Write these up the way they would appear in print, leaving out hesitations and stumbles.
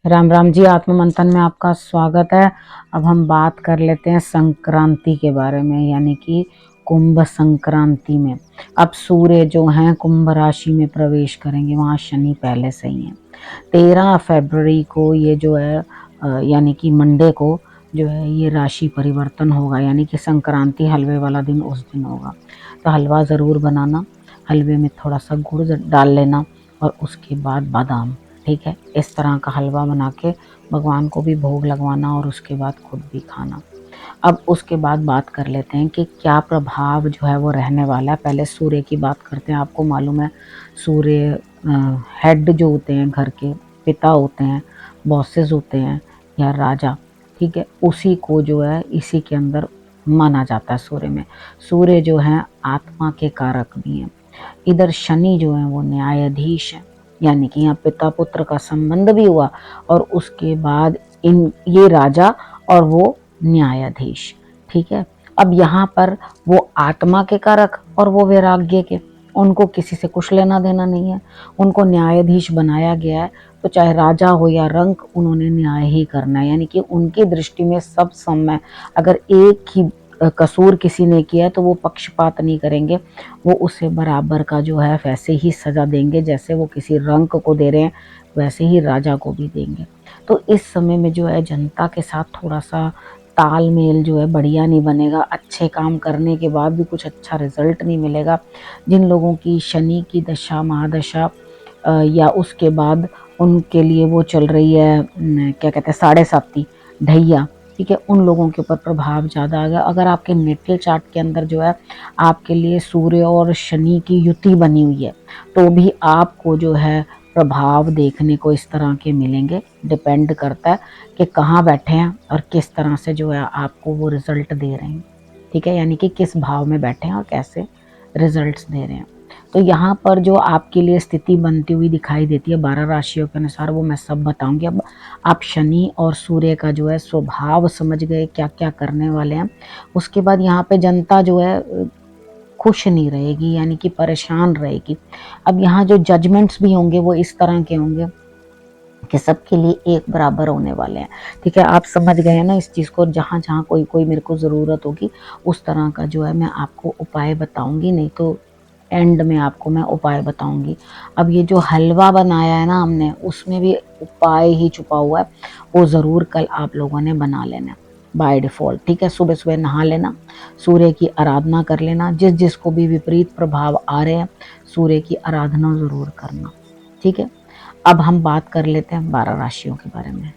राम राम जी। आत्म मंथन में आपका स्वागत है। अब हम बात कर लेते हैं संक्रांति के बारे में, यानी कि कुंभ संक्रांति में अब सूर्य जो हैं कुंभ राशि में प्रवेश करेंगे। वहाँ शनि पहले से ही है। 13 फरवरी को ये जो है यानी कि मंडे को जो है ये राशि परिवर्तन होगा, यानी कि संक्रांति हलवे वाला दिन उस दिन होगा। तो हलवा ज़रूर बनाना, हलवे में थोड़ा सा गुड़ डाल लेना और उसके बाद बादाम, ठीक है, इस तरह का हलवा बना के भगवान को भी भोग लगवाना और उसके बाद खुद भी खाना। अब उसके बाद बात कर लेते हैं कि क्या प्रभाव जो है वो रहने वाला है। पहले सूर्य की बात करते हैं। आपको मालूम है सूर्य हेड जो होते हैं, घर के पिता होते हैं, बॉसेस होते हैं या राजा, ठीक है, उसी को जो है इसी के अंदर माना जाता है। सूर्य में सूर्य जो है आत्मा के कारक भी हैं। इधर शनि जो है वो न्यायाधीश है, यानी कि यहाँ पिता पुत्र का संबंध भी हुआ और उसके बाद ये राजा और वो न्यायाधीश, ठीक है। अब यहाँ पर वो आत्मा के कारक और वो वैराग्य के, उनको किसी से कुछ लेना देना नहीं है। उनको न्यायाधीश बनाया गया है, तो चाहे राजा हो या रंक, उन्होंने न्याय ही करना है, यानी कि उनकी दृष्टि में सब सम है। अगर एक ही कसूर किसी ने किया है तो वो पक्षपात नहीं करेंगे, वो उसे बराबर का जो है वैसे ही सजा देंगे, जैसे वो किसी रंक को दे रहे हैं वैसे ही राजा को भी देंगे। तो इस समय में जो है जनता के साथ थोड़ा सा तालमेल जो है बढ़िया नहीं बनेगा। अच्छे काम करने के बाद भी कुछ अच्छा रिजल्ट नहीं मिलेगा। जिन लोगों की शनि की दशा महादशा या उसके बाद उनके लिए वो चल रही है, क्या कहते हैं, साढ़े साती ढैया, ठीक है, उन लोगों के ऊपर प्रभाव ज़्यादा आ गया। अगर आपके नेटल चार्ट के अंदर जो है आपके लिए सूर्य और शनि की युति बनी हुई है, तो भी आपको जो है प्रभाव देखने को इस तरह के मिलेंगे। डिपेंड करता है कि कहाँ बैठे हैं और किस तरह से जो है आपको वो रिजल्ट दे रहे हैं, ठीक है, यानी कि किस भाव में बैठे हैं और कैसे रिजल्ट्स दे रहे हैं। तो यहाँ पर जो आपके लिए स्थिति बनती हुई दिखाई देती है 12 राशियों के अनुसार, वो मैं सब बताऊंगी। अब आप शनि और सूर्य का जो है स्वभाव समझ गए, क्या क्या करने वाले हैं। उसके बाद यहाँ पे जनता जो है खुश नहीं रहेगी, यानी कि परेशान रहेगी। अब यहाँ जो जजमेंट्स भी होंगे वो इस तरह के होंगे कि सबके लिए एक बराबर होने वाले हैं, ठीक है। आप समझ गए ना इस चीज़ को। जहाँ जहाँ कोई कोई मेरे को ज़रूरत होगी उस तरह का जो है मैं आपको उपाय बताऊंगी, नहीं तो एंड में आपको मैं उपाय बताऊंगी। अब ये जो हलवा बनाया है ना हमने, उसमें भी उपाय ही छुपा हुआ है। वो ज़रूर कल आप लोगों ने बना लेना बाय डिफ़ॉल्ट, ठीक है। सुबह सुबह नहा लेना, सूर्य की आराधना कर लेना। जिस जिसको भी विपरीत प्रभाव आ रहे हैं सूर्य की आराधना ज़रूर करना, ठीक है। अब हम बात कर लेते हैं 12 राशियों के बारे में।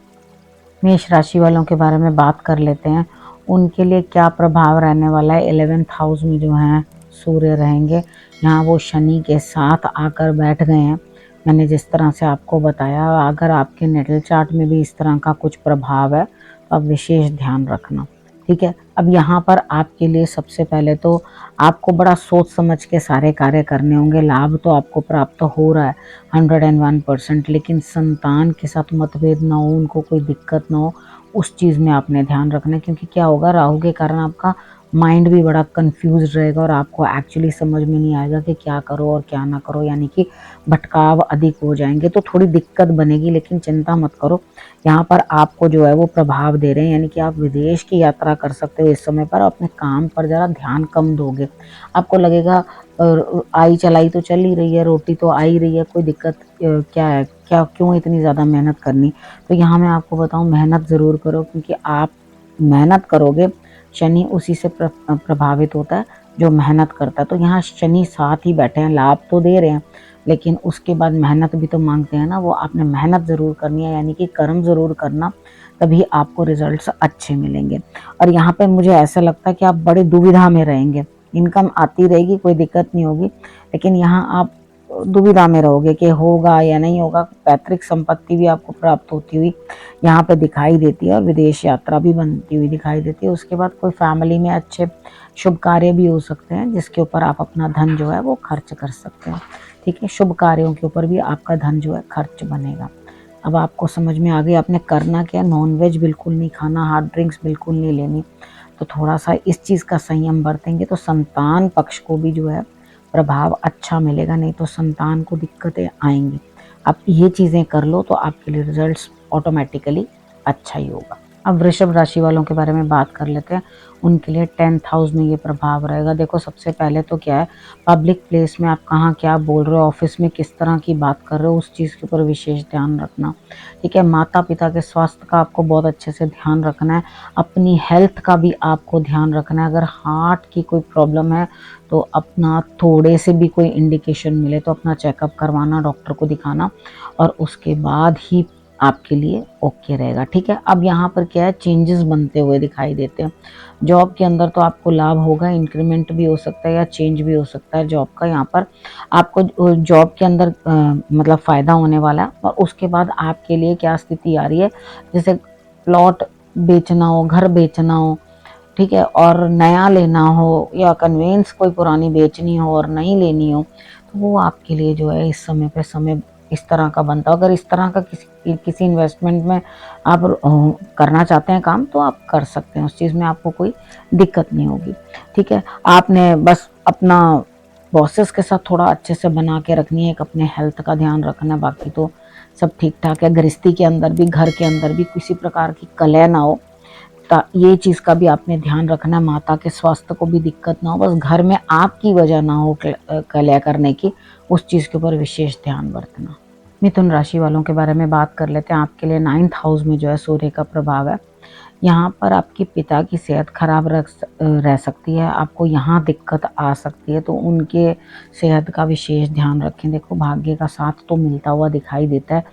मेष राशि वालों के बारे में बात कर लेते हैं। उनके लिए क्या प्रभाव रहने वाला है। 11th हाउस में जो है सूर्य रहेंगे। यहाँ वो शनि के साथ आकर बैठ गए हैं। मैंने जिस तरह से आपको बताया, अगर आपके नेटल चार्ट में भी इस तरह का कुछ प्रभाव है तो आप विशेष ध्यान रखना, ठीक है। अब यहाँ पर आपके लिए सबसे पहले तो आपको बड़ा सोच समझ के सारे कार्य करने होंगे। लाभ तो आपको प्राप्त हो रहा है 101%, लेकिन संतान के साथ मतभेद ना हो, उनको कोई दिक्कत ना हो, उस चीज़ में आपने ध्यान रखना है। क्योंकि क्या होगा, राहु के कारण आपका माइंड भी बड़ा कंफ्यूज रहेगा और आपको एक्चुअली समझ में नहीं आएगा कि क्या करो और क्या ना करो, यानी कि भटकाव अधिक हो जाएंगे, तो थोड़ी दिक्कत बनेगी। लेकिन चिंता मत करो, यहाँ पर आपको जो है वो प्रभाव दे रहे हैं, यानी कि आप विदेश की यात्रा कर सकते हो इस समय पर। अपने काम पर ज़रा ध्यान कम दोगे। आपको लगेगा आई चलाई तो चल ही रही है, रोटी तो आ ही रही है, कोई दिक्कत क्या है, क्या क्यों इतनी ज़्यादा मेहनत करनी। तो यहाँ मैं आपको बताऊँ, मेहनत ज़रूर करो, क्योंकि आप मेहनत करोगे, शनि उसी से प्रभावित होता है जो मेहनत करता है। तो यहाँ शनि साथ ही बैठे हैं, लाभ तो दे रहे हैं, लेकिन उसके बाद मेहनत भी तो मांगते हैं ना। वो आपने मेहनत ज़रूर करनी है, यानी कि कर्म ज़रूर करना, तभी आपको रिजल्ट्स अच्छे मिलेंगे। और यहाँ पे मुझे ऐसा लगता है कि आप बड़े दुविधा में रहेंगे। इनकम आती रहेगी, कोई दिक्कत नहीं होगी, लेकिन यहाँ आप दुविधा में रहोगे कि होगा या नहीं होगा। पैतृक संपत्ति भी आपको प्राप्त होती हुई यहाँ पे दिखाई देती है और विदेश यात्रा भी बनती हुई दिखाई देती है। उसके बाद कोई फैमिली में अच्छे शुभ कार्य भी हो सकते हैं, जिसके ऊपर आप अपना धन जो है वो खर्च कर सकते हैं, ठीक है। शुभ कार्यों के ऊपर भी आपका धन जो है खर्च बनेगा। अब आपको समझ में आ गया आपने करना क्या। नॉनवेज बिल्कुल नहीं खाना, हार्ड ड्रिंक्स बिल्कुल नहीं लेनी। तो थोड़ा सा इस चीज़ का संयम बरतेंगे तो संतान पक्ष को भी जो है प्रभाव अच्छा मिलेगा, नहीं तो संतान को दिक्कतें आएंगी। आप ये चीज़ें कर लो तो आपके लिए रिजल्ट्स ऑटोमेटिकली अच्छा ही होगा। अब वृषभ राशि वालों के बारे में बात कर लेते हैं। उनके लिए 10th हाउस में ये प्रभाव रहेगा। देखो सबसे पहले तो क्या है, पब्लिक प्लेस में आप कहाँ क्या बोल रहे हो, ऑफिस में किस तरह की बात कर रहे हो, उस चीज़ के ऊपर विशेष ध्यान रखना। ठीक है, माता पिता के स्वास्थ्य का आपको बहुत अच्छे से ध्यान रखना है। अपनी हेल्थ का भी आपको ध्यान रखना है। अगर हार्ट की कोई प्रॉब्लम है तो अपना थोड़े से भी कोई इंडिकेशन मिले तो अपना चेकअप करवाना, डॉक्टर को दिखाना, और उसके बाद ही आपके लिए ओके रहेगा। ठीक है, अब यहाँ पर क्या है, चेंजेस बनते हुए दिखाई देते हैं। जॉब के अंदर तो आपको लाभ होगा, इंक्रीमेंट भी हो सकता है या चेंज भी हो सकता है जॉब का। यहाँ पर आपको जॉब के अंदर मतलब फ़ायदा होने वाला है। और उसके बाद आपके लिए क्या स्थिति आ रही है, जैसे प्लॉट बेचना हो, घर बेचना हो, ठीक है, और नया लेना हो, या कन्वेंस कोई पुरानी बेचनी हो और नई लेनी हो, तो वो आपके लिए जो है इस समय पे समय इस तरह का बनता है। अगर इस तरह का किसी इन्वेस्टमेंट में आप करना चाहते हैं काम, तो आप कर सकते हैं, उस चीज़ में आपको कोई दिक्कत नहीं होगी। ठीक है, आपने बस अपना बॉसेस के साथ थोड़ा अच्छे से बना के रखनी है, एक अपने हेल्थ का ध्यान रखना है, बाकी तो सब ठीक ठाक है। गृहस्थी के अंदर भी, घर के अंदर भी किसी प्रकार की कलह ना हो, ये चीज़ का भी आपने ध्यान रखना है। माता के स्वास्थ्य को भी दिक्कत ना हो, बस घर में आपकी वजह ना हो कलह करने की, उस चीज़ के ऊपर विशेष ध्यान बरतना। मिथुन राशि वालों के बारे में बात कर लेते हैं। आपके लिए 9th हाउस में जो है सूर्य का प्रभाव है। यहाँ पर आपके पिता की सेहत खराब रह सकती है, आपको यहाँ दिक्कत आ सकती है, तो उनके सेहत का विशेष ध्यान रखें। देखो भाग्य का साथ तो मिलता हुआ दिखाई देता है।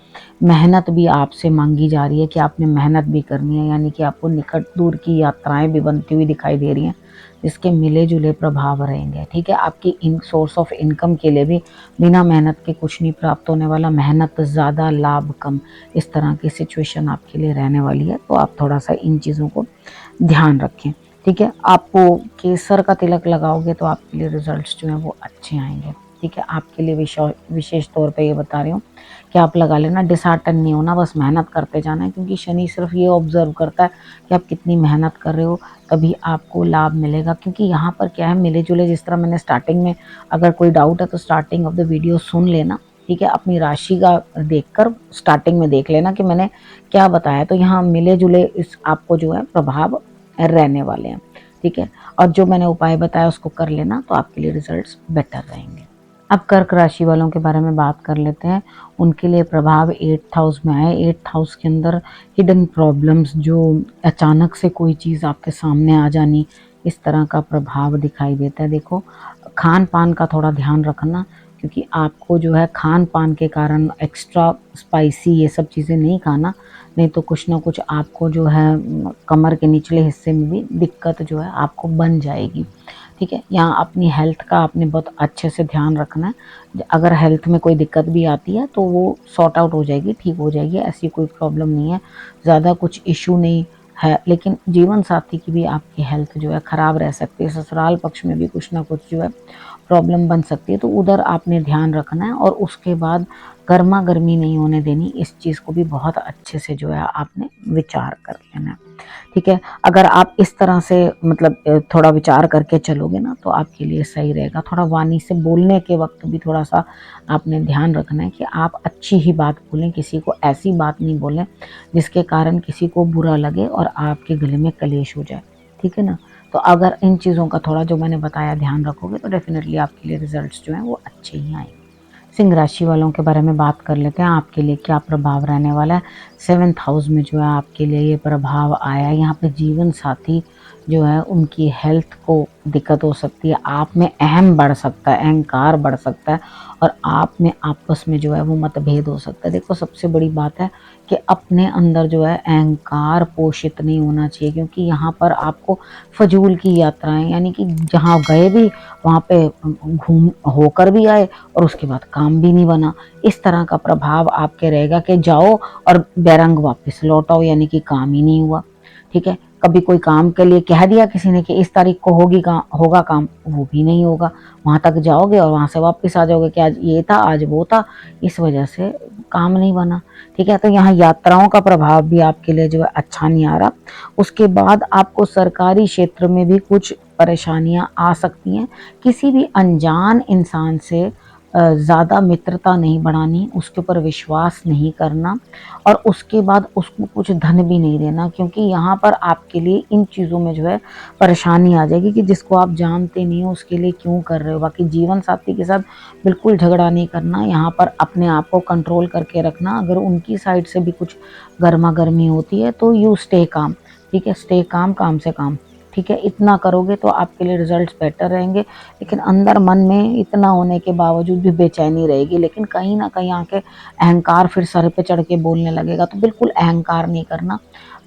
मेहनत भी आपसे मांगी जा रही है कि आपने मेहनत भी करनी है, यानी कि आपको निकट दूर की यात्राएं भी बनती हुई दिखाई दे रही हैं, जिसके मिले जुले प्रभाव रहेंगे। ठीक है, आपकी सोर्स ऑफ इनकम के लिए भी बिना मेहनत के कुछ नहीं प्राप्त होने वाला। मेहनत ज़्यादा, लाभ कम, इस तरह की सिचुएशन आपके लिए रहने वाली है, तो आप थोड़ा सा इन चीज़ों को ध्यान रखें। ठीक है, आपको केसर का तिलक लगाओगे तो आपके लिए रिजल्ट्स जो हैं वो अच्छे आएंगे। ठीक है, आपके लिए विशेष तौर पे ये बता रही हूँ कि आप लगा लेना, डिसहार्टन नहीं होना, बस मेहनत करते जाना है, क्योंकि शनि सिर्फ ये ऑब्जर्व करता है कि आप कितनी मेहनत कर रहे हो, तभी आपको लाभ मिलेगा। क्योंकि यहाँ पर क्या है, मिले जुले, जिस तरह मैंने स्टार्टिंग में, अगर कोई डाउट है तो स्टार्टिंग ऑफ द वीडियो सुन लेना। ठीक है, अपनी राशि का देखकर स्टार्टिंग में देख लेना कि मैंने क्या बताया, तो यहाँ मिले जुले इस आपको जो है प्रभाव रहने वाले हैं। ठीक है, और जो मैंने उपाय बताया उसको कर लेना, तो आपके लिए रिजल्ट्स बेटर रहेंगे। अब कर्क राशि वालों के बारे में बात कर लेते हैं। उनके लिए प्रभाव 8th हाउस में आए। 8th हाउस के अंदर हिडन प्रॉब्लम्स, जो अचानक से कोई चीज़ आपके सामने आ जानी, इस तरह का प्रभाव दिखाई देता है। देखो खान पान का थोड़ा ध्यान रखना, क्योंकि आपको जो है खान पान के कारण एक्स्ट्रा स्पाइसी ये सब चीज़ें नहीं खाना, नहीं तो कुछ ना कुछ आपको जो है कमर के निचले हिस्से में भी दिक्कत जो है आपको बन जाएगी। ठीक है, यहाँ अपनी हेल्थ का आपने बहुत अच्छे से ध्यान रखना है। अगर हेल्थ में कोई दिक्कत भी आती है तो वो सॉर्ट आउट हो जाएगी, ठीक हो जाएगी, ऐसी कोई प्रॉब्लम नहीं है, ज़्यादा कुछ इशू नहीं है। लेकिन जीवन साथी की भी आपकी हेल्थ जो है ख़राब रह सकती है, ससुराल पक्ष में भी कुछ ना कुछ जो है प्रॉब्लम बन सकती है, तो उधर आपने ध्यान रखना है। और उसके बाद गर्मा गर्मी नहीं होने देनी, इस चीज़ को भी बहुत अच्छे से जो है आपने विचार कर लेना है। ठीक है, अगर आप इस तरह से मतलब थोड़ा विचार करके चलोगे ना, तो आपके लिए सही रहेगा। थोड़ा वाणी से बोलने के वक्त भी थोड़ा सा आपने ध्यान रखना है कि आप अच्छी ही बात बोलें, किसी को ऐसी बात नहीं बोलें जिसके कारण किसी को बुरा लगे और आपके गले में कलेश हो जाए। ठीक है ना, तो अगर इन चीज़ों का थोड़ा जो मैंने बताया ध्यान रखोगे तो डेफिनेटली आपके लिए रिजल्ट्स जो हैं वो अच्छे ही आएंगे। सिंह राशि वालों के बारे में बात कर लेते हैं। आपके लिए क्या प्रभाव रहने वाला है। 7th हाउस में जो है आपके लिए ये प्रभाव आया है। यहाँ पे जीवन साथी जो है उनकी हेल्थ को दिक्कत हो सकती है, आप में अहम बढ़ सकता है, अहंकार बढ़ सकता है, और आप में आपस में जो है वो मतभेद हो सकता है। देखो सबसे बड़ी बात है कि अपने अंदर जो है अहंकार पोषित नहीं होना चाहिए, क्योंकि यहाँ पर आपको फजूल की यात्राएं, यानी कि जहाँ गए भी वहाँ पे घूम होकर भी आए और उसके बाद काम भी नहीं बना, इस तरह का प्रभाव आपके रहेगा कि जाओ और बेरंग वापस लौट आओ, यानी कि काम ही नहीं हुआ। ठीक है, कभी कोई काम के लिए कह दिया किसी ने कि इस तारीख को होगा काम, वो भी नहीं होगा, वहां तक जाओगे और वहां से वापस आ जाओगे कि आज ये था, आज वो था, इस वजह से काम नहीं बना। ठीक है, तो यहाँ यात्राओं का प्रभाव भी आपके लिए जो है अच्छा नहीं आ रहा। उसके बाद आपको सरकारी क्षेत्र में भी कुछ परेशानियां आ सकती हैं, किसी भी अनजान इंसान से ज़्यादा मित्रता नहीं बढ़ानी, उसके ऊपर विश्वास नहीं करना और उसके बाद उसको कुछ धन भी नहीं देना, क्योंकि यहाँ पर आपके लिए इन चीज़ों में जो है परेशानी आ जाएगी कि जिसको आप जानते नहीं हो उसके लिए क्यों कर रहे हो। बाकी जीवन साथी के साथ बिल्कुल झगड़ा नहीं करना, यहाँ पर अपने आप को कंट्रोल करके रखना। अगर उनकी साइड से भी कुछ गर्मा गर्मी होती है तो यू स्टे काम, ठीक है, स्टे काम, काम से काम, ठीक है, इतना करोगे तो आपके लिए रिजल्ट्स बेटर रहेंगे। लेकिन अंदर मन में इतना होने के बावजूद भी बेचैनी रहेगी, लेकिन कहीं ना कहीं आके अहंकार फिर सर पे चढ़ के बोलने लगेगा। तो बिल्कुल अहंकार नहीं करना,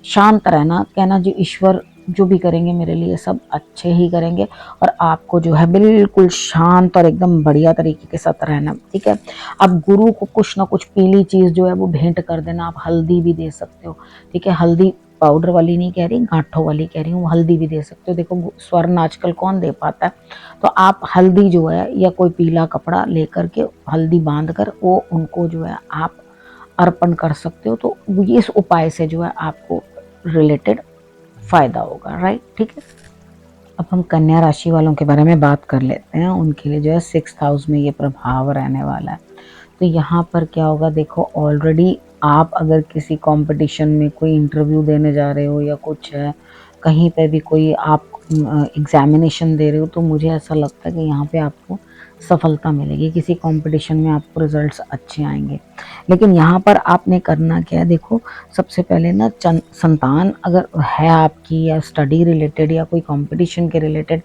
शांत रहना, कहना जी ईश्वर जो भी करेंगे मेरे लिए सब अच्छे ही करेंगे, और आपको जो है बिल्कुल शांत और एकदम बढ़िया तरीके के साथ रहना, ठीक है। अब गुरु को कुछ ना कुछ पीली चीज जो है वो भेंट कर देना, आप हल्दी भी दे सकते हो, ठीक है, हल्दी पाउडर वाली नहीं कह रही, गांठों वाली कह रही हूँ, हल्दी भी दे सकते हो। देखो स्वर्ण आजकल कौन दे पाता है, तो आप हल्दी जो है या कोई पीला कपड़ा लेकर के हल्दी बांध कर वो उनको जो है आप अर्पण कर सकते हो। तो इस उपाय से जो है आपको रिलेटेड फायदा होगा, राइट, ठीक है। अब हम कन्या राशि वालों के बारे में बात कर लेते हैं। उनके लिए जो है 6th हाउस में ये प्रभाव रहने वाला है। तो यहाँ पर क्या होगा, देखो ऑलरेडी आप अगर किसी कंपटीशन में कोई इंटरव्यू देने जा रहे हो या कुछ है, कहीं पे भी कोई आप एग्जामिनेशन दे रहे हो, तो मुझे ऐसा लगता है कि यहाँ पे आपको सफलता मिलेगी, किसी कंपटीशन में आपको रिजल्ट्स अच्छे आएंगे। लेकिन यहाँ पर आपने करना क्या है, देखो सबसे पहले ना संतान अगर है आपकी या स्टडी रिलेटेड या कोई कंपटीशन के रिलेटेड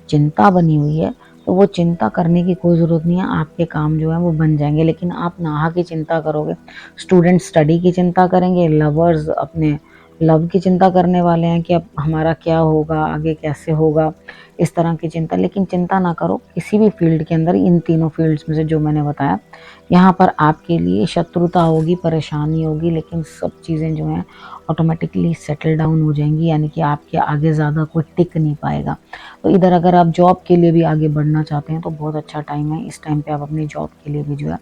चिंता बनी हुई है, तो वो चिंता करने की कोई ज़रूरत नहीं है, आपके काम जो है वो बन जाएंगे। लेकिन आप नाहा की चिंता करोगे, स्टूडेंट स्टडी की चिंता करेंगे, लवर्स अपने लव की चिंता करने वाले हैं कि अब हमारा क्या होगा, आगे कैसे होगा, इस तरह की चिंता। लेकिन चिंता ना करो, किसी भी फील्ड के अंदर, इन तीनों फील्ड्स में से जो मैंने बताया, यहाँ पर आपके लिए शत्रुता होगी, परेशानी होगी, लेकिन सब चीज़ें जो हैं ऑटोमेटिकली सेटल डाउन हो जाएंगी, यानी कि आपके आगे ज़्यादा कोई टिक नहीं पाएगा। तो इधर अगर आप जॉब के लिए भी आगे बढ़ना चाहते हैं तो बहुत अच्छा टाइम है, इस टाइम पे आप अपनी जॉब के लिए भी जो है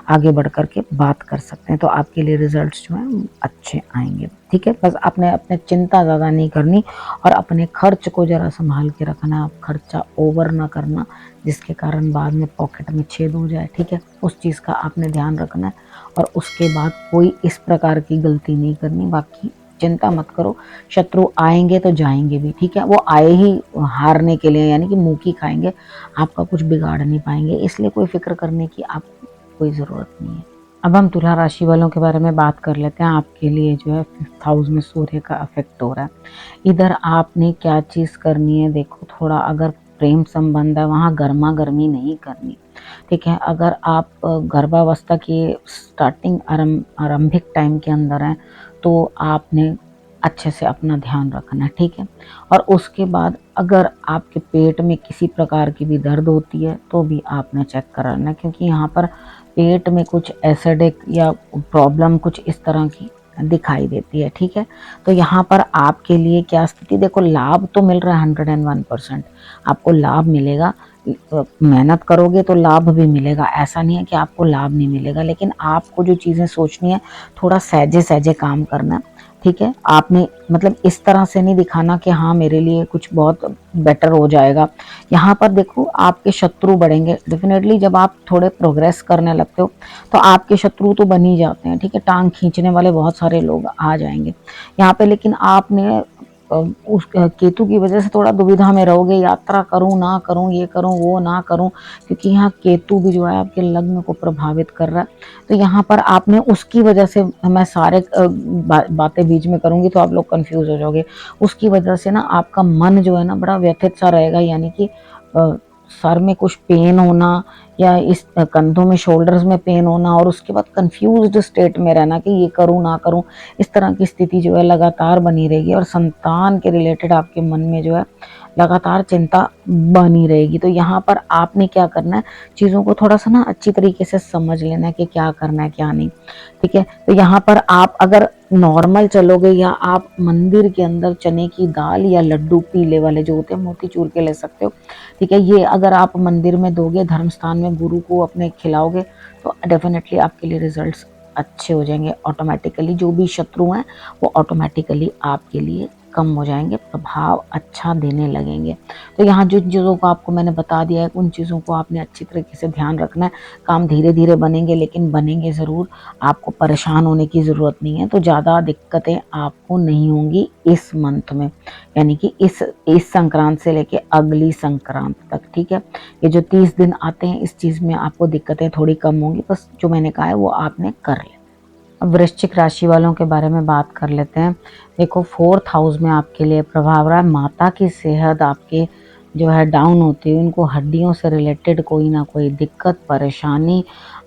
आगे बढ़ कर के बात कर सकते हैं, तो आपके लिए रिजल्ट्स जो हैं अच्छे आएंगे, ठीक है। बस आपने अपने चिंता ज़्यादा नहीं करनी और अपने खर्च को ज़रा संभाल के रखना है, आप खर्चा ओवर ना करना जिसके कारण बाद में पॉकेट में छेद हो जाए, ठीक है, उस चीज़ का आपने ध्यान रखना है। और उसके बाद कोई इस प्रकार की गलती नहीं करनी। बाकी चिंता मत करो, शत्रु आएंगे तो जाएंगे भी, ठीक है, वो आए ही हारने के लिए, यानी कि मुंह की खाएंगे, आपका कुछ बिगाड़ नहीं पाएंगे, इसलिए कोई फिक्र करने की आपको कोई ज़रूरत नहीं है। अब हम तुला राशि वालों के बारे में बात कर लेते हैं। आपके लिए जो है 5th हाउस में सूर्य का अफेक्ट हो रहा है। इधर आपने क्या चीज़ करनी है, देखो थोड़ा अगर प्रेम संबंध है वहाँ गर्मा गर्मी नहीं करनी, ठीक है। अगर आप गर्भावस्था की स्टार्टिंग आरंभिक टाइम के अंदर हैं तो आपने अच्छे से अपना ध्यान रखना है, ठीक है। और उसके बाद अगर आपके पेट में किसी प्रकार की भी दर्द होती है तो भी आपने चेक कराना है, क्योंकि यहाँ पर पेट में कुछ एसिडिक या प्रॉब्लम कुछ इस तरह की दिखाई देती है, ठीक है। तो यहाँ पर आपके लिए क्या स्थिति, देखो लाभ तो मिल रहा है 101%, आपको लाभ मिलेगा, मेहनत करोगे तो लाभ भी मिलेगा, ऐसा नहीं है कि आपको लाभ नहीं मिलेगा। लेकिन आपको जो चीज़ें सोचनी है थोड़ा सहजे सहजे काम करना, ठीक है। आपने मतलब इस तरह से नहीं दिखाना कि हाँ मेरे लिए कुछ बहुत बेटर हो जाएगा। यहाँ पर देखो आपके शत्रु बढ़ेंगे डेफिनेटली, जब आप थोड़े प्रोग्रेस करने लगते हो तो आपके शत्रु तो बन ही जाते हैं, ठीक है, टांग खींचने वाले बहुत सारे लोग आ जाएंगे यहाँ पे। लेकिन आपने उस केतु की वजह से थोड़ा दुविधा में रहोगे, यात्रा करूं ना करूं, ये करूं वो ना करूं, क्योंकि यहाँ केतु भी जो है आपके लग्न को प्रभावित कर रहा है। तो यहाँ पर आपने उसकी वजह से, मैं सारे बातें बीच में करूंगी तो आप लोग कंफ्यूज हो जाओगे, उसकी वजह से ना आपका मन जो है ना बड़ा व्यथित सा रहेगा, यानी कि सर में कुछ पेन होना या इस कंधों में शोल्डर्स में पेन होना और उसके बाद कंफ्यूज्ड स्टेट में रहना कि ये करूं ना करूं, इस तरह की स्थिति जो है लगातार बनी रहेगी। और संतान के रिलेटेड आपके मन में जो है लगातार चिंता बनी रहेगी। तो यहाँ पर आपने क्या करना है, चीज़ों को थोड़ा सा ना अच्छी तरीके से समझ लेना है कि क्या करना है क्या नहीं, ठीक है। तो यहाँ पर आप अगर नॉर्मल चलोगे या आप मंदिर के अंदर चने की दाल या लड्डू पीले वाले जो होते हैं मोतीचूर के ले सकते हो, ठीक है। ये अगर आप मंदिर में दोगे, धर्म स्थान में गुरु को अपने खिलाओगे, तो डेफिनेटली आपके लिए रिजल्ट्स अच्छे हो जाएंगे। ऑटोमेटिकली जो भी शत्रु हैं वो ऑटोमेटिकली आपके लिए कम हो जाएंगे, प्रभाव अच्छा देने लगेंगे। तो यहाँ जो चीज़ों को आपको मैंने बता दिया है, उन चीज़ों को आपने अच्छी तरीके से ध्यान रखना है। काम धीरे धीरे बनेंगे, लेकिन बनेंगे ज़रूर। आपको परेशान होने की ज़रूरत नहीं है। तो ज़्यादा दिक्कतें आपको नहीं होंगी इस मंथ में, यानी कि इस संक्रांत से लेके अगली संक्रांत तक, ठीक है। ये जो 30 दिन आते हैं, इस चीज़ में आपको दिक्कतें थोड़ी कम होंगी। बस जो मैंने कहा है वो आपने कर लिया। अब वृश्चिक राशि वालों के बारे में बात कर लेते हैं। देखो, 4th हाउस में आपके लिए प्रभाव रहा है। माता की सेहत आपके जो है डाउन होती है, उनको हड्डियों से रिलेटेड कोई ना कोई दिक्कत परेशानी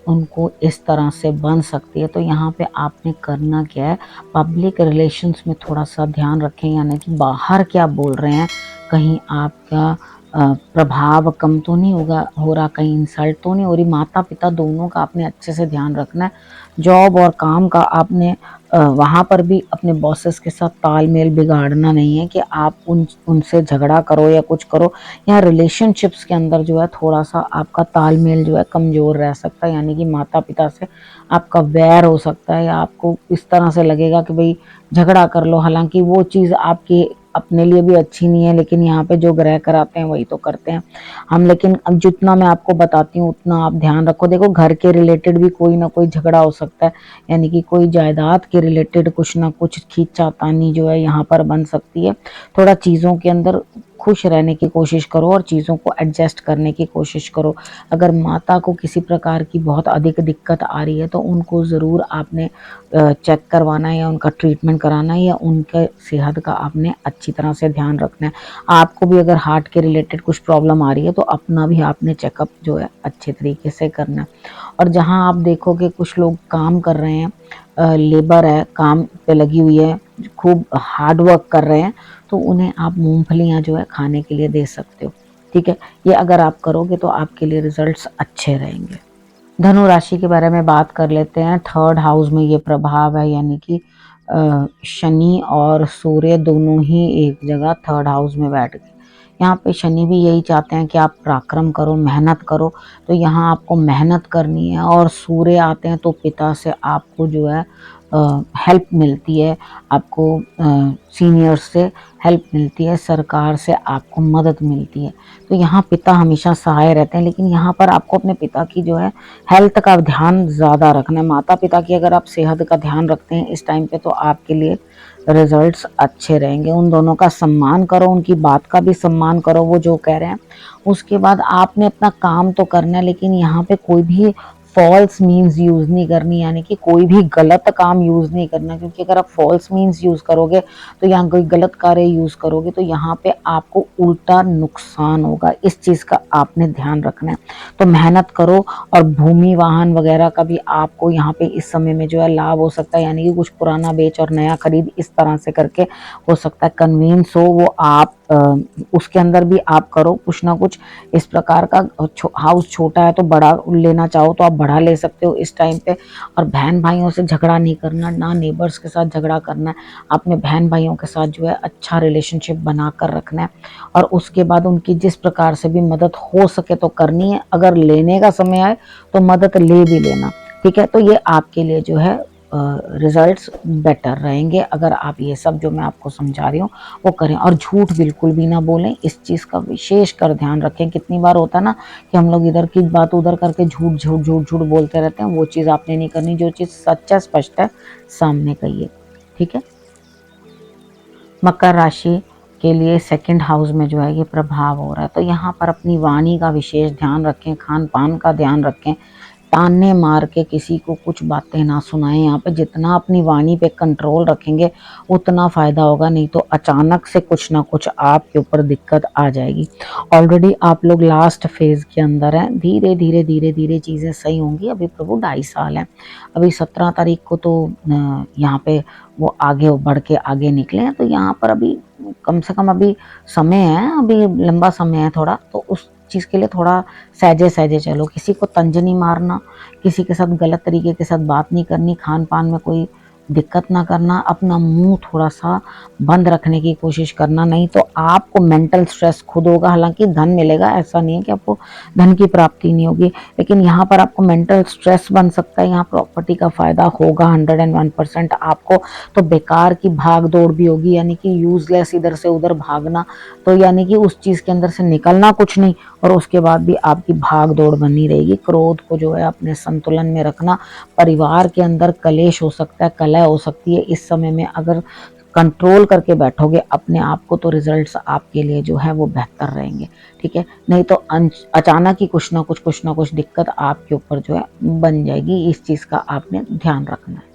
उनको इस तरह से बन सकती है। तो यहाँ पे आपने करना क्या है, पब्लिक रिलेशंस में थोड़ा सा ध्यान रखें, यानी कि बाहर क्या बोल रहे हैं, कहीं आपका प्रभाव कम तो नहीं हो रहा, कहीं इंसल्ट तो नहीं हो रही। माता पिता दोनों का आपने अच्छे से ध्यान रखना है। जॉब और काम का आपने वहाँ पर भी अपने बॉसेस के साथ तालमेल बिगाड़ना नहीं है कि आप उनसे झगड़ा करो या कुछ करो। यहाँ रिलेशनशिप्स के अंदर जो है थोड़ा सा आपका तालमेल जो है कमज़ोर रह सकता है, यानी कि माता पिता से आपका वैर हो सकता है, या आपको इस तरह से लगेगा कि भाई झगड़ा कर लो। हालांकि वो चीज़ आपकी अपने लिए भी अच्छी नहीं है, लेकिन यहाँ पे जो ग्रह कराते हैं वही तो करते हैं हम। लेकिन अब जितना मैं आपको बताती हूँ उतना आप ध्यान रखो। देखो, घर के रिलेटेड भी कोई ना कोई झगड़ा हो सकता है, यानी कि कोई जायदाद के रिलेटेड कुछ ना कुछ खींचातानी जो है यहाँ पर बन सकती है। थोड़ा चीज़ों के अंदर खुश रहने की कोशिश करो और चीज़ों को एडजस्ट करने की कोशिश करो। अगर माता को किसी प्रकार की बहुत अधिक दिक्कत आ रही है तो उनको ज़रूर आपने चेक करवाना है, या उनका ट्रीटमेंट कराना है, या उनके सेहत का आपने अच्छी तरह से ध्यान रखना है। आपको भी अगर हार्ट के रिलेटेड कुछ प्रॉब्लम आ रही है तो अपना भी आपने चेकअप जो है अच्छे तरीके से करना है। और जहाँ आप देखोगे कुछ लोग काम कर रहे हैं, लेबर है, काम पे लगी हुई है, खूब हार्ड वर्क कर रहे हैं, तो उन्हें आप मूंगफलियां जो है खाने के लिए दे सकते हो, ठीक है। ये अगर आप करोगे तो आपके लिए रिजल्ट्स अच्छे रहेंगे। धनु राशि के बारे में बात कर लेते हैं। 3rd हाउस में ये प्रभाव है, यानी कि शनि और सूर्य दोनों ही एक जगह 3rd हाउस में बैठ गए। यहाँ पे शनि भी यही चाहते हैं कि आप पराक्रम करो, मेहनत करो। तो यहाँ आपको मेहनत करनी है। और सूर्य आते हैं तो पिता से आपको जो है हेल्प मिलती है, आपको सीनियर से हेल्प मिलती है, सरकार से आपको मदद मिलती है। तो यहाँ पिता हमेशा सहाय रहते हैं, लेकिन यहाँ पर आपको अपने पिता की जो है हेल्थ का ध्यान ज़्यादा रखना है। माता पिता की अगर आप सेहत का ध्यान रखते हैं इस टाइम पे तो आपके लिए रिजल्ट्स अच्छे रहेंगे। उन दोनों का सम्मान करो, उनकी बात का भी सम्मान करो, वो जो कह रहे हैं। उसके बाद आपने अपना काम तो करना है, लेकिन यहाँ पे कोई भी फॉल्स मीन्स यूज़ नहीं करनी, यानी कि कोई भी गलत काम यूज़ नहीं करना। क्योंकि अगर आप फॉल्स मीन्स यूज़ करोगे तो यहाँ कोई गलत कार्य यूज़ करोगे तो यहाँ पे आपको उल्टा नुकसान होगा। इस चीज़ का आपने ध्यान रखना है। तो मेहनत करो। और भूमि वाहन वगैरह का भी आपको यहाँ पे इस समय में जो है लाभ हो सकता है, यानी कि कुछ पुराना बेच और नया खरीद, इस तरह से करके हो सकता है कन्वींस हो वो आप उसके अंदर भी आप करो कुछ ना कुछ इस प्रकार का। हाउस छोटा है तो बड़ा लेना चाहो तो आप बड़ा ले सकते हो इस टाइम पे। और बहन भाइयों से झगड़ा नहीं करना, ना नेबर्स के साथ झगड़ा करना है। अपने बहन भाइयों के साथ जो है अच्छा रिलेशनशिप बना कर रखना है। और उसके बाद उनकी जिस प्रकार से भी मदद हो सके तो करनी है। अगर लेने का समय आए तो मदद ले भी लेना, ठीक है। तो ये आपके लिए जो है रिजल्ट्स बेटर रहेंगे अगर आप ये सब जो मैं आपको समझा रही हूँ वो करें। और झूठ बिल्कुल भी ना बोलें, इस चीज़ का विशेष कर ध्यान रखें। कितनी बार होता है ना कि हम लोग इधर की बात उधर करके झूठ झूठ झूठ झूठ बोलते रहते हैं। वो चीज़ आपने नहीं करनी। जो चीज़ सच है, स्पष्ट है, सामने कहिए, ठीक है। मकर राशि के लिए 2nd हाउस में जो है ये प्रभाव हो रहा है। तो यहाँ पर अपनी वाणी का विशेष ध्यान रखें, खान पान का ध्यान रखें। ताने मार के किसी को कुछ बातें ना सुनाएं। यहाँ पे जितना अपनी वाणी पे कंट्रोल रखेंगे उतना फ़ायदा होगा, नहीं तो अचानक से कुछ ना कुछ आपके ऊपर दिक्कत आ जाएगी। ऑलरेडी आप लोग लास्ट फेज़ के अंदर हैं। धीरे धीरे धीरे धीरे चीज़ें सही होंगी। अभी प्रभु 2.5 साल हैं। अभी 17 तारीख को तो यहाँ पे वो आगे बढ़ के आगे निकले हैं। तो यहाँ पर अभी कम से कम अभी समय है, अभी लंबा समय है थोड़ा। तो उस चीज़ के लिए थोड़ा सहजे सहजे चलो। किसी को तंज नहीं मारना, किसी के साथ गलत तरीके के साथ बात नहीं करनी, खान पान में कोई दिक्कत ना करना, अपना मुंह थोड़ा सा बंद रखने की कोशिश करना, नहीं तो आपको मेंटल स्ट्रेस खुद होगा। हालांकि धन मिलेगा, ऐसा नहीं है कि आपको धन की प्राप्ति नहीं होगी, लेकिन यहाँ पर आपको मेंटल स्ट्रेस बन सकता है। यहाँ प्रॉपर्टी का फायदा होगा 101% आपको, तो बेकार की भाग दौड़ भी होगी, यानी कि यूजलेस इधर से उधर भागना, तो यानी कि उस चीज के अंदर से निकलना कुछ नहीं, और उसके बाद भी आपकी भाग दौड़ बनी रहेगी। क्रोध को जो है अपने संतुलन में रखना। परिवार के अंदर कलेश हो सकता है, कलह हो सकती है, इस समय में अगर कंट्रोल करके बैठोगे अपने आप को, तो रिजल्ट्स आपके लिए जो है वो बेहतर रहेंगे। ठीक है, नहीं तो अचानक ही कुछ ना कुछ दिक्कत आपके ऊपर जो है बन जाएगी। इस चीज का आपने ध्यान रखना है।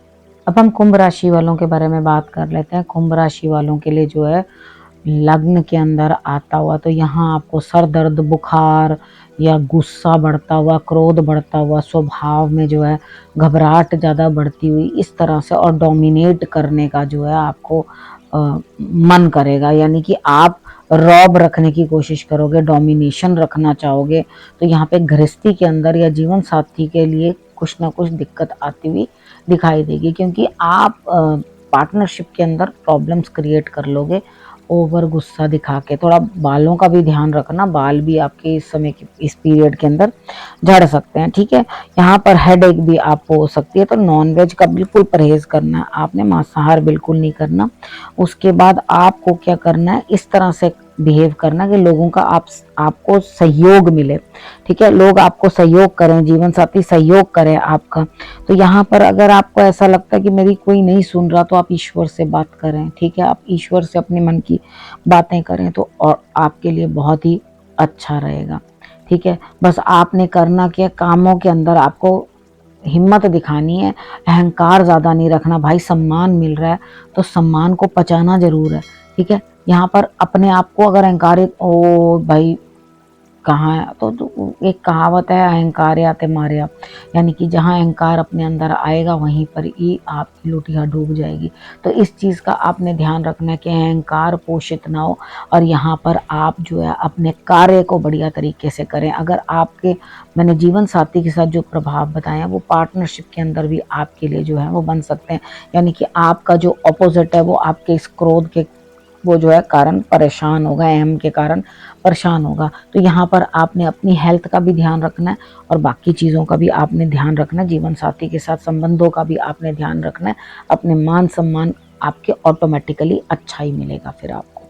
अब हम कुंभ राशि वालों के बारे में बात कर लेते हैं। कुंभ राशि वालों के लिए जो है लग्न के अंदर आता हुआ, तो यहाँ आपको सर दर्द, बुखार या गुस्सा बढ़ता हुआ, क्रोध बढ़ता हुआ, स्वभाव में जो है घबराहट ज़्यादा बढ़ती हुई, इस तरह से, और डोमिनेट करने का जो है आपको मन करेगा, यानी कि आप रौब रखने की कोशिश करोगे, डोमिनेशन रखना चाहोगे। तो यहाँ पे गृहस्थी के अंदर या जीवन साथी के लिए कुछ ना कुछ दिक्कत आती हुई दिखाई देगी, क्योंकि आप पार्टनरशिप के अंदर प्रॉब्लम्स क्रिएट कर लोगे ओवर गुस्सा दिखा के। थोड़ा बालों का भी ध्यान रखना, बाल भी आपके इस समय के इस पीरियड के अंदर झड़ सकते हैं। ठीक है, यहाँ पर हेडेक भी आपको हो सकती है, तो नॉनवेज का बिल्कुल परहेज करना है आपने, मांसाहार बिल्कुल नहीं करना। उसके बाद आपको क्या करना है, इस तरह से बिहेव करना कि लोगों का आपको सहयोग मिले। ठीक है, लोग आपको सहयोग करें, जीवन साथी सहयोग करें आपका। तो यहाँ पर अगर आपको ऐसा लगता है कि मेरी कोई नहीं सुन रहा, तो आप ईश्वर से बात करें। ठीक है, आप ईश्वर से अपने मन की बातें करें, तो और आपके लिए बहुत ही अच्छा रहेगा। ठीक है, बस आपने करना क्या, कामों के अंदर आपको हिम्मत दिखानी है, अहंकार ज्यादा नहीं रखना। भाई सम्मान मिल रहा है तो सम्मान को पचाना जरूर है। ठीक है, यहाँ पर अपने आप को अगर अहंकारित, ओ भाई कहाँ है, तो एक कहावत है, अहंकार आते मारे आप, यानी कि जहाँ अहंकार अपने अंदर आएगा वहीं पर ही आपकी लुटिया डूब जाएगी। तो इस चीज़ का आपने ध्यान रखना है कि अहंकार पोषित ना हो, और यहाँ पर आप जो है अपने कार्य को बढ़िया तरीके से करें। अगर आपके, मैंने जीवन साथी के साथ जो प्रभाव बताए हैं वो पार्टनरशिप के अंदर भी आपके लिए जो है वो बन सकते हैं, यानी कि आपका जो अपोजिट है वो आपके इस क्रोध के वो जो है कारण परेशान होगा, अहम के कारण परेशान होगा। तो यहाँ पर आपने अपनी हेल्थ का भी ध्यान रखना है, और बाकी चीज़ों का भी आपने ध्यान रखना है। जीवन साथी के साथ संबंधों का भी आपने ध्यान रखना है। अपने मान सम्मान आपके ऑटोमेटिकली अच्छा ही मिलेगा फिर आपको।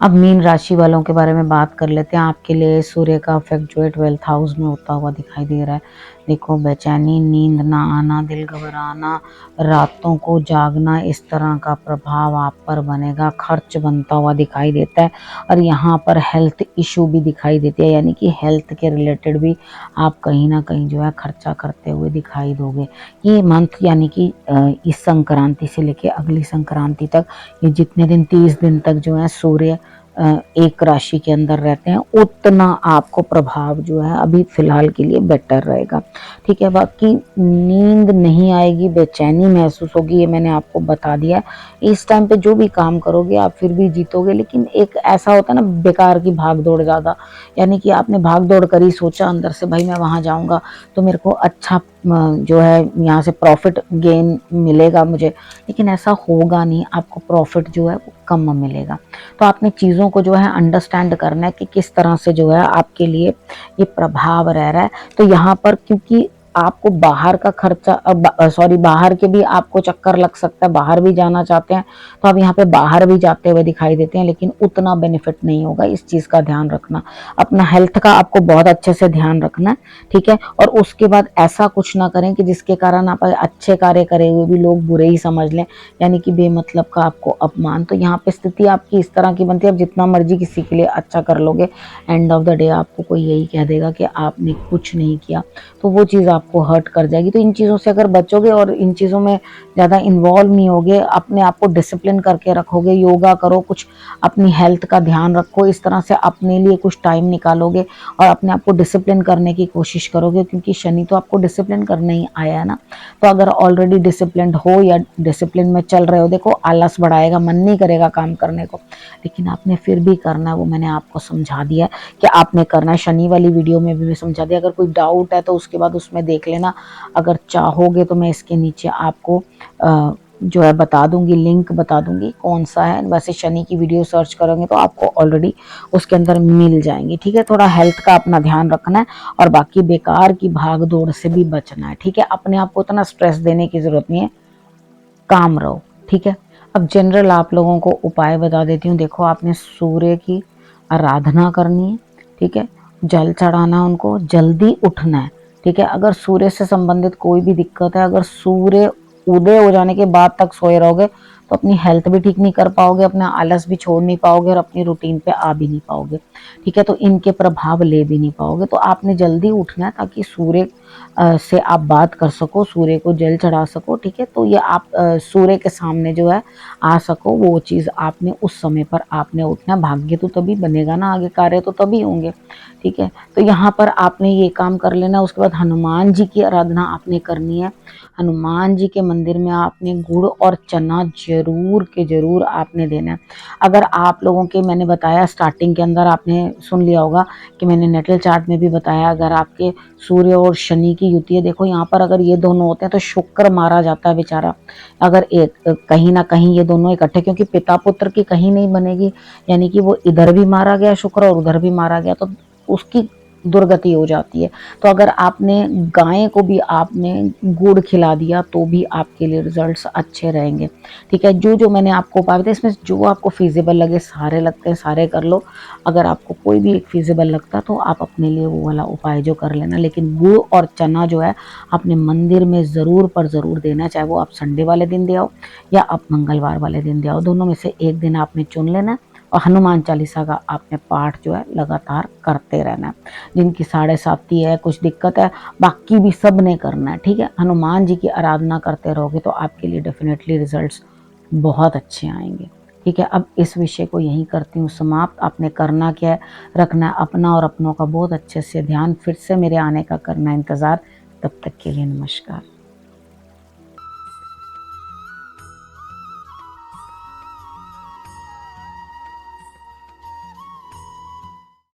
अब मीन राशि वालों के बारे में बात कर लेते हैं। आपके लिए सूर्य का इफेक्ट जो है 12th हाउस में होता हुआ दिखाई दे रहा है। देखो, बेचैनी, नींद ना आना, दिल घबराना, रातों को जागना, इस तरह का प्रभाव आप पर बनेगा। खर्च बनता हुआ दिखाई देता है, और यहाँ पर हेल्थ इशू भी दिखाई देती है, यानी कि हेल्थ के रिलेटेड भी आप कहीं ना कहीं जो है खर्चा करते हुए दिखाई दोगे। ये मंथ, यानी कि इस संक्रांति से लेके अगली संक्रांति तक, ये जितने दिन 30 दिन तक जो है सूर्य एक राशि के अंदर रहते हैं, उतना आपको प्रभाव जो है अभी फिलहाल के लिए बेटर रहेगा। ठीक है, बाकी नींद नहीं आएगी, बेचैनी महसूस होगी, ये मैंने आपको बता दिया है। इस टाइम पे जो भी काम करोगे आप फिर भी जीतोगे, लेकिन एक ऐसा होता है ना, बेकार की भाग दौड़ ज़्यादा, यानी कि आपने भाग दौड़ करी, सोचा अंदर से भाई मैं वहाँ जाऊँगा तो मेरे को अच्छा जो है यहाँ से प्रॉफिट गेन मिलेगा मुझे, लेकिन ऐसा होगा नहीं, आपको प्रॉफिट जो है वो कम मिलेगा। तो आपने चीज़ों को जो है अंडरस्टैंड करना है कि किस तरह से जो है आपके लिए ये प्रभाव रह रहा है। तो यहाँ पर क्योंकि आपको बाहर का खर्चा, बाहर के भी आपको चक्कर लग सकता है, बाहर भी जाना चाहते हैं तो आप यहाँ पे बाहर भी जाते हुए दिखाई देते हैं, लेकिन उतना बेनिफिट नहीं होगा। इस चीज़ का ध्यान रखना, अपना हेल्थ का आपको बहुत अच्छे से ध्यान रखना है। ठीक है, और उसके बाद ऐसा कुछ ना करें कि जिसके कारण आप अच्छे कार्य करे हुए भी लोग बुरे ही समझ लें, यानी कि बेमतलब का आपको अपमान। तो यहाँ पे स्थिति आपकी इस तरह की बनती है, आप जितना मर्जी किसी के लिए अच्छा कर लोगे, एंड ऑफ द डे आपको कोई यही कह देगा कि आपने कुछ नहीं किया, तो वो चीज़ आपको हर्ट कर जाएगी। तो इन चीज़ों से अगर बचोगे और इन चीज़ों में ज़्यादा इन्वॉल्व नहीं होगे, अपने आप को डिसिप्लिन करके रखोगे, योगा करो, कुछ अपनी हेल्थ का ध्यान रखो, इस तरह से अपने लिए कुछ टाइम निकालोगे और अपने आप को डिसिप्लिन करने की कोशिश करोगे, क्योंकि शनि तो आपको डिसिप्लिन करने ही आया है ना। तो अगर ऑलरेडी डिसिप्लिन हो या डिसिप्लिन में चल रहे हो, देखो आलस बढ़ाएगा, मन नहीं करेगा काम करने को, लेकिन आपने फिर भी करना है, वो मैंने आपको समझा दिया है कि आपने करना है। शनि वाली वीडियो में भी मैं समझा दिया, अगर कोई डाउट है तो उसके बाद उसमें देख लेना। अगर चाहोगे तो मैं इसके नीचे आपको जो है बता दूंगी, लिंक बता दूंगी कौन सा है। वैसे शनि की वीडियो सर्च करोगे तो आपको ऑलरेडी उसके अंदर मिल जाएंगी, ठीक है। थोड़ा हेल्थ का अपना ध्यान रखना है और बाकी बेकार की भाग दौड़ से भी बचना है, ठीक है। अपने आप को इतना स्ट्रेस देने की जरूरत नहीं है, काम रहो, ठीक है। अब जनरल आप लोगों को उपाय बता देती हूँ। देखो, आपने सूर्य की आराधना करनी है, ठीक है। जल चढ़ाना, उनको जल्दी उठना है, ठीक है। अगर सूर्य से संबंधित कोई भी दिक्कत है, अगर सूर्य उदय हो जाने के बाद तक सोए रहोगे तो अपनी हेल्थ भी ठीक नहीं कर पाओगे, अपना आलस भी छोड़ नहीं पाओगे और अपनी रूटीन पे आ भी नहीं पाओगे, ठीक है। तो इनके प्रभाव ले भी नहीं पाओगे। तो आपने जल्दी उठना है ताकि सूर्य से आप बात कर सको, सूर्य को जल चढ़ा सको, ठीक है। तो ये आप सूर्य के सामने जो है आ सको, वो चीज़ आपने उस समय पर आपने उठना। भाग्य तो तभी बनेगा ना, आगे कार्य तो तभी होंगे, ठीक है। तो यहाँ पर आपने ये काम कर लेना। उसके बाद हनुमान जी की आराधना आपने करनी है। हनुमान जी के मंदिर में आपने गुड़ और चना जरूर के जरूर आपने देना है। अगर आप लोगों के, मैंने बताया स्टार्टिंग के अंदर आपने सुन लिया होगा कि मैंने नेटल चार्ट में भी बताया, अगर आपके सूर्य और शनि की युति है, देखो यहाँ पर अगर ये दोनों होते हैं तो शुक्र मारा जाता है बेचारा। अगर एक कहीं ना कहीं ये दोनों इकट्ठे, क्योंकि पिता पुत्र की कहीं नहीं बनेगी, यानी कि वो इधर भी मारा गया शुक्र और उधर भी मारा गया, तो उसकी दुर्गति हो जाती है। तो अगर आपने गाय को भी आपने गुड़ खिला दिया तो भी आपके लिए रिजल्ट्स अच्छे रहेंगे, ठीक है। जो जो मैंने आपको उपाय बताया, इसमें जो आपको फिजिबल लगे, सारे लगते हैं सारे कर लो। अगर आपको कोई भी एक फिजिबल लगता तो आप अपने लिए वो वाला उपाय जो कर लेना। लेकिन गुड़ और चना जो है आपने मंदिर में ज़रूर पर ज़रूर देना, चाहे वो आप संडे वाले दिन दे आओ या आप मंगलवार वाले दिन दे आओ, दोनों में से एक दिन आपने चुन लेना। और हनुमान चालीसा का आपने पाठ जो है लगातार करते रहना है। जिनकी 7:30 है, कुछ दिक्कत है, बाकी भी सब ने करना है, ठीक है। हनुमान जी की आराधना करते रहोगे तो आपके लिए डेफिनेटली रिजल्ट्स बहुत अच्छे आएंगे, ठीक है। अब इस विषय को यहीं करती हूँ समाप्त। आपने करना क्या है, रखना है अपना और अपनों का बहुत अच्छे से ध्यान। फिर से मेरे आने का करना इंतज़ार। तब तक के लिए नमस्कार।